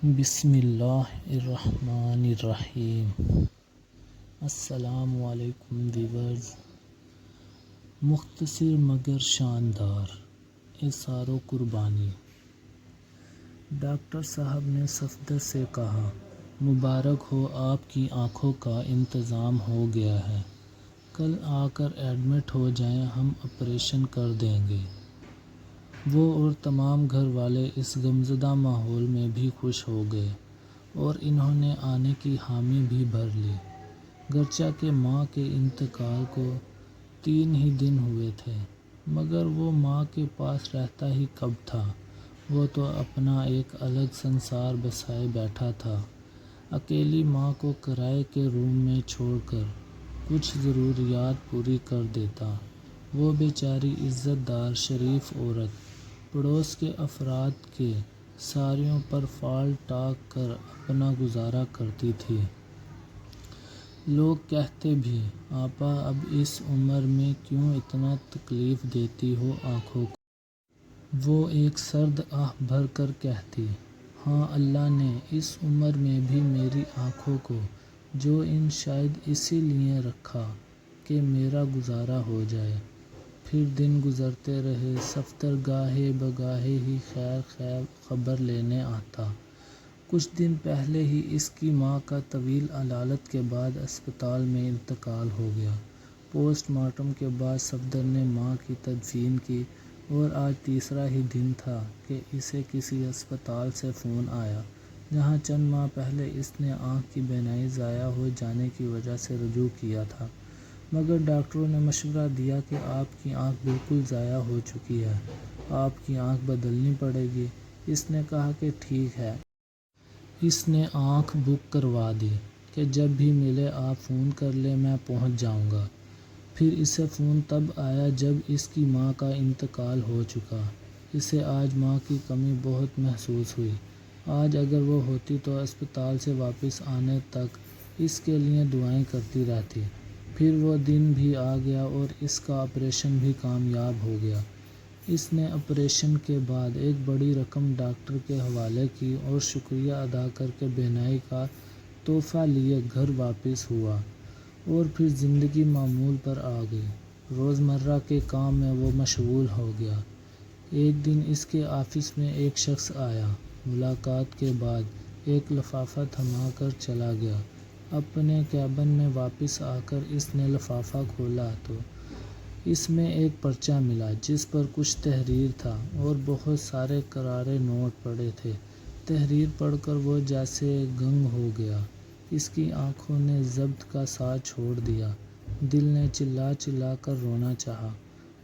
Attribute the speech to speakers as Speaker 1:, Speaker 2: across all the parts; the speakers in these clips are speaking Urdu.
Speaker 1: بسم اللہ الرحمن الرحیم۔ السلام علیکم ویورز۔ مختصر مگر شاندار اظہار و قربانی۔ ڈاکٹر صاحب نے صفدر سے کہا، مبارک ہو، آپ کی آنکھوں کا انتظام ہو گیا ہے، کل آ کر ایڈمٹ ہو جائیں، ہم آپریشن کر دیں گے۔ وہ اور تمام گھر والے اس غمزدہ ماحول میں بھی خوش ہو گئے اور انہوں نے آنے کی حامی بھی بھر لی، گرچہ کہ ماں کے انتقال کو 3 ہی دن ہوئے تھے، مگر وہ ماں کے پاس رہتا ہی کب تھا، وہ تو اپنا ایک الگ سنسار بسائے بیٹھا تھا۔ اکیلی ماں کو کرائے کے روم میں چھوڑ کر کچھ ضروریات پوری کر دیتا۔ وہ بیچاری عزت دار شریف عورت پڑوس کے افراد کے ساریوں پر فال ٹاک کر اپنا گزارا کرتی تھی۔ لوگ کہتے بھی، آپا اب اس عمر میں کیوں اتنا تکلیف دیتی ہو آنکھوں کو؟ وہ ایک سرد آہ بھر کر کہتی، ہاں اللہ نے اس عمر میں بھی میری آنکھوں کو جو شاید اسی لیے رکھا کہ میرا گزارا ہو جائے۔ پھر دن گزرتے رہے، صفدر گاہے بگاہے ہی خیر خبر لینے آتا۔ کچھ دن پہلے ہی اس کی ماں کا طویل علالت کے بعد اسپتال میں انتقال ہو گیا۔ پوسٹ مارٹم کے بعد صفدر نے ماں کی تدفین کی اور آج تیسرا ہی دن تھا کہ اسے کسی اسپتال سے فون آیا، جہاں چند ماہ پہلے اس نے آنکھ کی بینائی ضائع ہو جانے کی وجہ سے رجوع کیا تھا، مگر ڈاکٹروں نے مشورہ دیا کہ آپ کی آنکھ بالکل ضائع ہو چکی ہے، آپ کی آنکھ بدلنی پڑے گی۔ اس نے کہا کہ ٹھیک ہے۔ اس نے آنکھ بک کروا دی کہ جب بھی ملے آپ فون کر لیں، میں پہنچ جاؤں گا۔ پھر اسے فون تب آیا جب اس کی ماں کا انتقال ہو چکا۔ اسے آج ماں کی کمی بہت محسوس ہوئی۔ آج اگر وہ ہوتی تو اسپتال سے واپس آنے تک اس کے لیے دعائیں کرتی رہتی۔ پھر وہ دن بھی آ گیا اور اس کا آپریشن بھی کامیاب ہو گیا۔ اس نے آپریشن کے بعد ایک بڑی رقم ڈاکٹر کے حوالے کی اور شکریہ ادا کر کے بینائی کا تحفہ لیے گھر واپس ہوا اور پھر زندگی معمول پر آ گئی۔ روزمرہ کے کام میں وہ مشغول ہو گیا۔ ایک دن اس کے آفس میں ایک شخص آیا، ملاقات کے بعد ایک لفافہ تھما کر چلا گیا۔ اپنے کیبن میں واپس آ کر اس نے لفافہ کھولا تو اس میں ایک پرچہ ملا جس پر کچھ تحریر تھا اور بہت سارے کرارے نوٹ پڑے تھے۔ تحریر پڑھ کر وہ جیسے گنگ ہو گیا۔ اس کی آنکھوں نے ضبط کا ساتھ چھوڑ دیا، دل نے چلا چلا کر رونا چاہا۔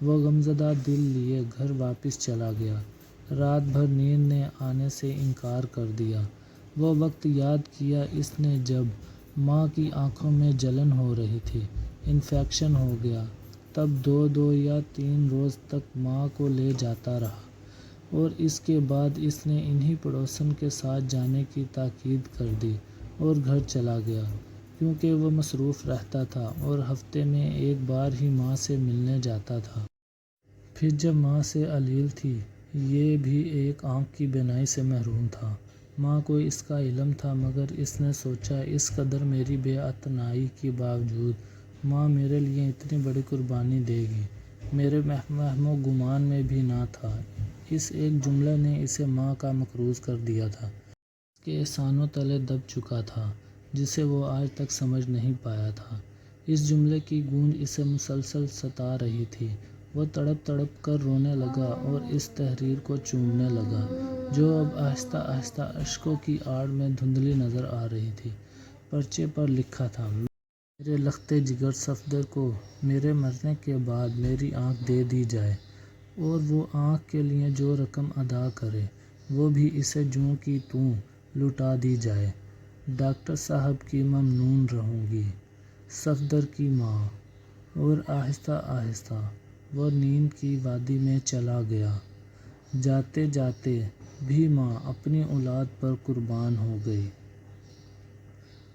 Speaker 1: وہ غمزدہ دل لیے گھر واپس چلا گیا۔ رات بھر نیند نے آنے سے انکار کر دیا۔ وہ وقت یاد کیا اس نے جب ماں کی آنکھوں میں جلن ہو رہی تھی، انفیکشن ہو گیا، تب 2 یا 3 روز تک ماں کو لے جاتا رہا اور اس کے بعد اس نے انہی پڑوسن کے ساتھ جانے کی تاکید کر دی اور گھر چلا گیا، کیونکہ وہ مصروف رہتا تھا اور ہفتے میں ایک بار ہی ماں سے ملنے جاتا تھا۔ پھر جب ماں سے علیل تھی، یہ بھی ایک آنکھ کی بینائی سے محروم تھا۔ ماں کو اس کا علم تھا، مگر اس نے سوچا اس قدر میری بے اعتنائی کے باوجود ماں میرے لیے اتنی بڑی قربانی دے گی، میرے وہم و گمان میں بھی نہ تھا۔ اس ایک جملے نے اسے ماں کا مقروض کر دیا تھا۔ اس کے احسانوں تلے دب چکا تھا، جسے وہ آج تک سمجھ نہیں پایا تھا۔ اس جملے کی گونج اسے مسلسل ستا رہی تھی۔ وہ تڑپ تڑپ کر رونے لگا اور اس تحریر کو چومنے لگا، جو اب آہستہ آہستہ اشکوں کی آڑ میں دھندلی نظر آ رہی تھی۔ پرچے پر لکھا تھا، میرے لختے جگر صفدر کو میرے مرنے کے بعد میری آنکھ دے دی جائے اور وہ آنکھ کے لیے جو رقم ادا کرے وہ بھی اسے جوں کی توں لوٹا دی جائے۔ ڈاکٹر صاحب کی ممنون رہوں گی، صفدر کی ماں۔ اور آہستہ آہستہ وہ نیند کی وادی میں چلا گیا۔ جاتے جاتے بھی ماں اپنی اولاد پر قربان ہو گئی۔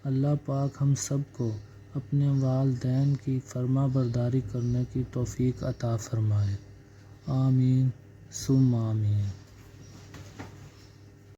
Speaker 1: اللہ پاک ہم سب کو اپنے والدین کی فرما برداری کرنے کی توفیق عطا فرمائے، آمین ثم آمین۔